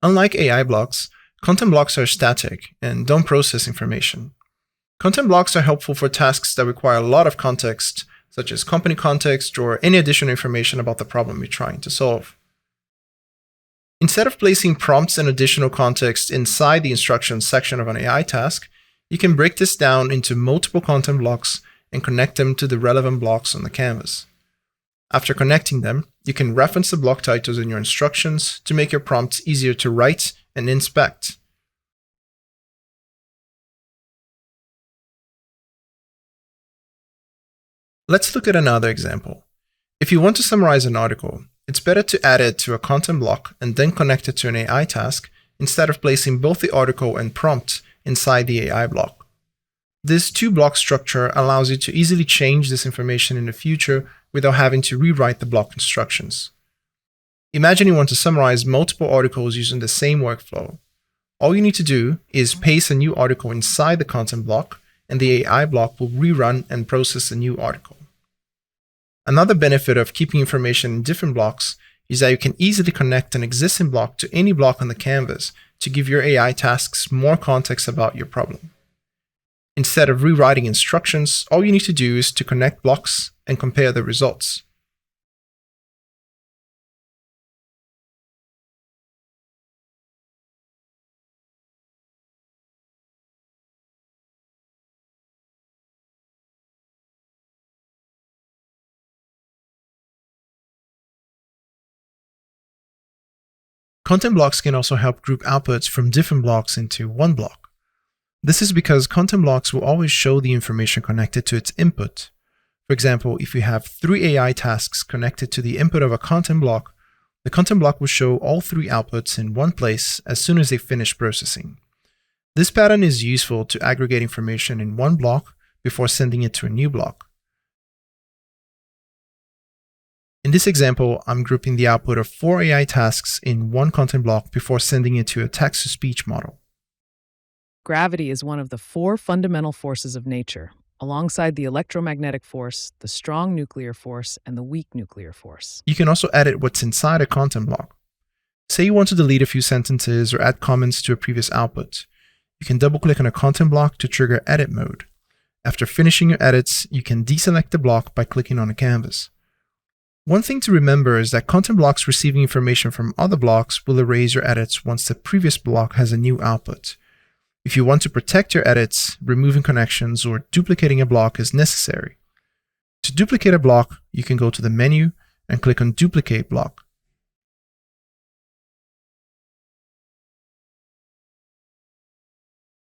Unlike AI blocks, content blocks are static and don't process information. Content blocks are helpful for tasks that require a lot of context, such as company context or any additional information about the problem you're trying to solve. Instead of placing prompts and additional context inside the instructions section of an AI task, you can break this down into multiple content blocks and connect them to the relevant blocks on the canvas. After connecting them, you can reference the block titles in your instructions to make your prompts easier to write and inspect. Let's look at another example. If you want to summarize an article, it's better to add it to a content block and then connect it to an AI task instead of placing both the article and prompt inside the AI block. This two-block structure allows you to easily change this information in the future without having to rewrite the block instructions. Imagine you want to summarize multiple articles using the same workflow. All you need to do is paste a new article inside the content block, and the AI block will rerun and process the new article. Another benefit of keeping information in different blocks is that you can easily connect an existing block to any block on the canvas to give your AI tasks more context about your problem. Instead of rewriting instructions, all you need to do is to connect blocks and compare the results. Content blocks can also help group outputs from different blocks into one block. This is because content blocks will always show the information connected to its input. For example, if you have 3 AI tasks connected to the input of a content block, the content block will show all 3 outputs in one place as soon as they finish processing. This pattern is useful to aggregate information in one block before sending it to a new block. In this example, I'm grouping the output of 4 AI tasks in one content block before sending it to a text-to-speech model. Gravity is one of the 4 fundamental forces of nature, alongside the electromagnetic force, the strong nuclear force, and the weak nuclear force. You can also edit what's inside a content block. Say you want to delete a few sentences or add comments to a previous output. You can double-click on a content block to trigger edit mode. After finishing your edits, you can deselect the block by clicking on a canvas. One thing to remember is that content blocks receiving information from other blocks will erase your edits once the previous block has a new output. If you want to protect your edits, removing connections or duplicating a block is necessary. To duplicate a block, you can go to the menu and click on Duplicate Block.